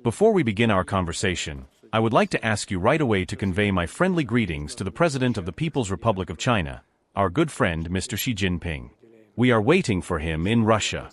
Before we begin our conversation, I would like to ask you right away to convey my friendly greetings to the President of the People's Republic of China, our good friend Mr. Xi Jinping. We are waiting for him in Russia.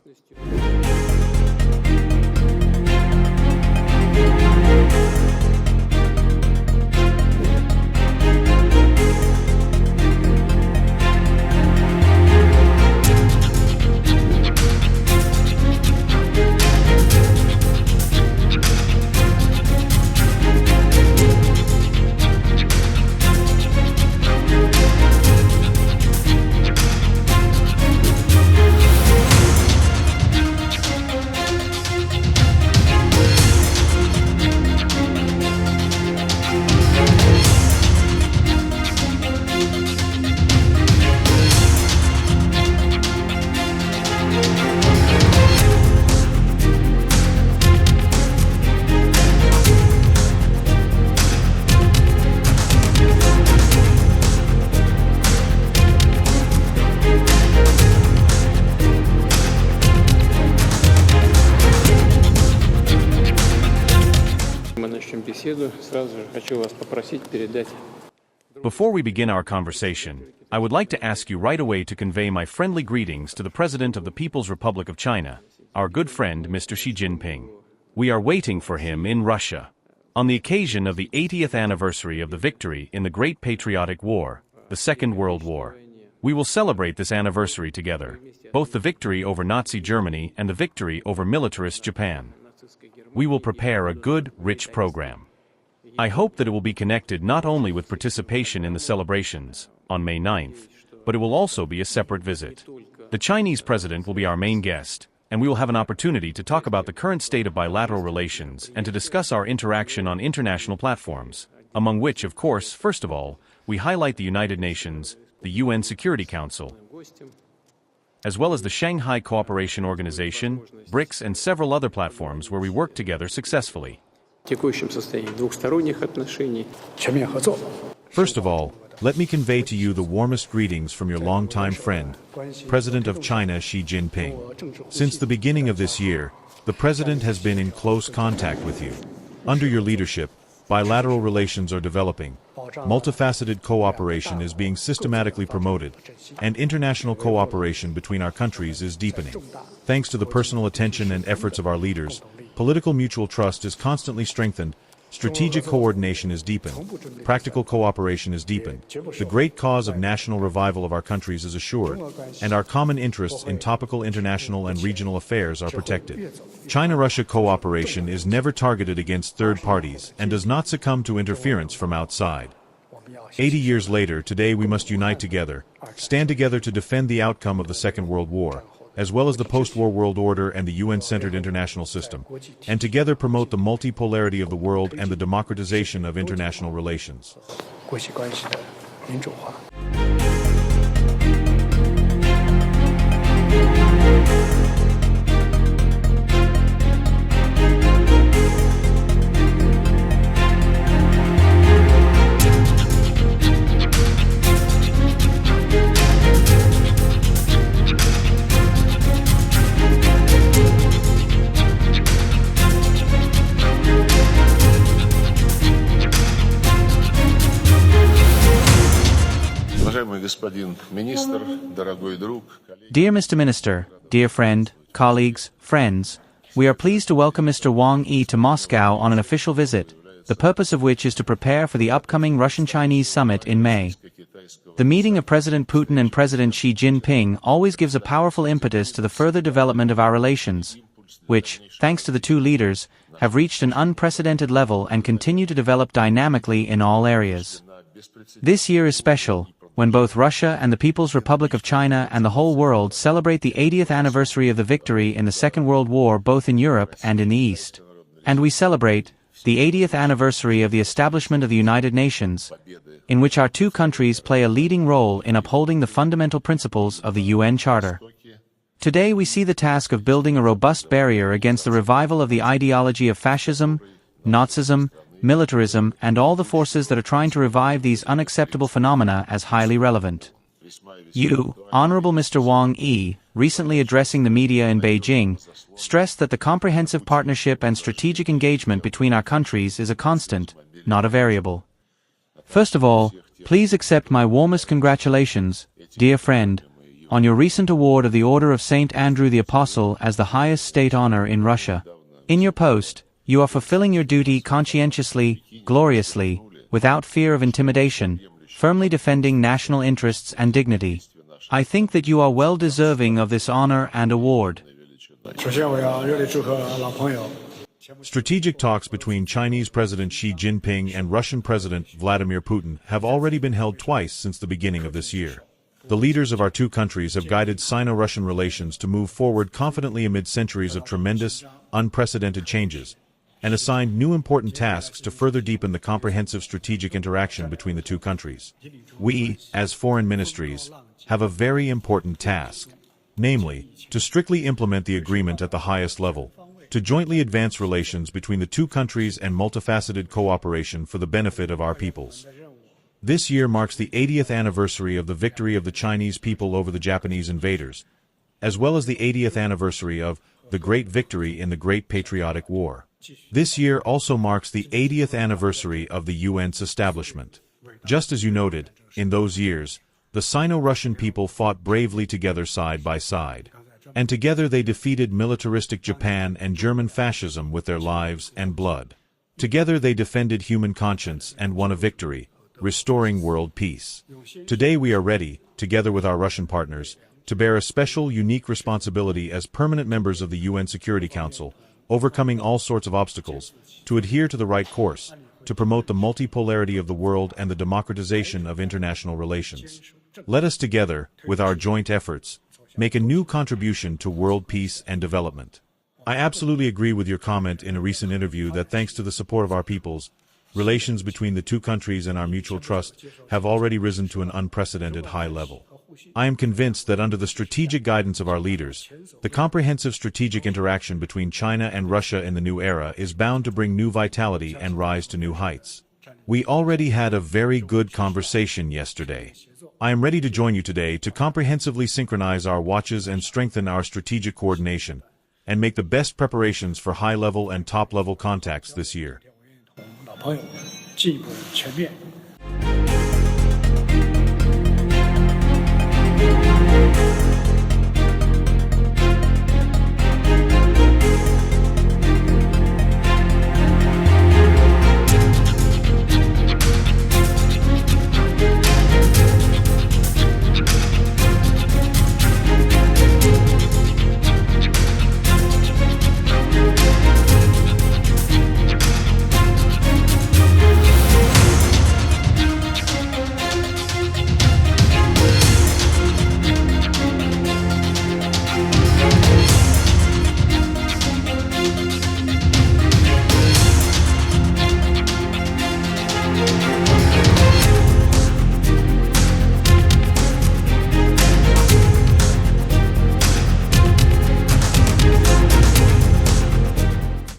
Before we begin our conversation, I would like to ask you right away to convey my friendly greetings to the President of the People's Republic of China, our good friend Mr. Xi Jinping. We are waiting for him in Russia. On the occasion of the 80th anniversary of the victory in the Great Patriotic War, the Second World War, we will celebrate this anniversary together, both the victory over Nazi Germany and the victory over militarist Japan. We will prepare a good, rich program. I hope that it will be connected not only with participation in the celebrations, on May 9th, but it will also be a separate visit. The Chinese president will be our main guest, and we will have an opportunity to talk about the current state of bilateral relations and to discuss our interaction on international platforms, among which, of course, first of all, we highlight the United Nations, the UN Security Council, as well as the Shanghai Cooperation Organization, BRICS, and several other platforms where we work together successfully. First of all, let me convey to you the warmest greetings from your longtime friend, President of China Xi Jinping. Since the beginning of this year, the President has been in close contact with you. Under your leadership, bilateral relations are developing, multifaceted cooperation is being systematically promoted, and international cooperation between our countries is deepening. Thanks to the personal attention and efforts of our leaders, political mutual trust is constantly strengthened, strategic coordination is deepened, practical cooperation is deepened, the great cause of national revival of our countries is assured, and our common interests in topical international and regional affairs are protected. China-Russia cooperation is never targeted against third parties and does not succumb to interference from outside. 80 years later, today we must unite together, stand together to defend the outcome of the Second World War, as well as the post-war world order and the UN-centered international system, and together promote the multipolarity of the world and the democratization of international relations. Dear Mr. Minister, dear friend, colleagues, friends, we are pleased to welcome Mr. Wang Yi to Moscow on an official visit, the purpose of which is to prepare for the upcoming Russian-Chinese summit in May. The meeting of President Putin and President Xi Jinping always gives a powerful impetus to the further development of our relations, which, thanks to the two leaders, have reached an unprecedented level and continue to develop dynamically in all areas. This year is special, when both Russia and the People's Republic of China and the whole world celebrate the 80th anniversary of the victory in the Second World War both in Europe and in the East. And we celebrate the 80th anniversary of the establishment of the United Nations, in which our two countries play a leading role in upholding the fundamental principles of the UN Charter. Today we see the task of building a robust barrier against the revival of the ideology of fascism, Nazism, militarism, and all the forces that are trying to revive these unacceptable phenomena as highly relevant. You, Honorable Mr. Wang Yi, recently addressing the media in Beijing, stressed that the comprehensive partnership and strategic engagement between our countries is a constant, not a variable. First of all, please accept my warmest congratulations, dear friend, on your recent award of the Order of St. Andrew the Apostle as the highest state honor in Russia. In your post, you are fulfilling your duty conscientiously, gloriously, without fear of intimidation, firmly defending national interests and dignity. I think that you are well deserving of this honor and award. Strategic talks between Chinese President Xi Jinping and Russian President Vladimir Putin have already been held twice since the beginning of this year. The leaders of our two countries have guided Sino-Russian relations to move forward confidently amid centuries of tremendous, unprecedented changes, and assigned new important tasks to further deepen the comprehensive strategic interaction between the two countries. We, as foreign ministries, have a very important task, namely, to strictly implement the agreement at the highest level, to jointly advance relations between the two countries and multifaceted cooperation for the benefit of our peoples. This year marks the 80th anniversary of the victory of the Chinese people over the Japanese invaders, as well as the 80th anniversary of the Great Victory in the Great Patriotic War. This year also marks the 80th anniversary of the UN's establishment. Just as you noted, in those years, the Sino-Russian people fought bravely together side by side. And together they defeated militaristic Japan and German fascism with their lives and blood. Together they defended human conscience and won a victory, restoring world peace. Today we are ready, together with our Russian partners, to bear a special, unique responsibility as permanent members of the UN Security Council, overcoming all sorts of obstacles, to adhere to the right course, to promote the multipolarity of the world and the democratization of international relations. Let us together, with our joint efforts, make a new contribution to world peace and development. I absolutely agree with your comment in a recent interview that thanks to the support of our peoples, relations between the two countries and our mutual trust have already risen to an unprecedented high level. I am convinced that under the strategic guidance of our leaders, the comprehensive strategic interaction between China and Russia in the new era is bound to bring new vitality and rise to new heights. We already had a very good conversation yesterday. I am ready to join you today to comprehensively synchronize our watches and strengthen our strategic coordination, and make the best preparations for high-level and top-level contacts this year. 进一步全面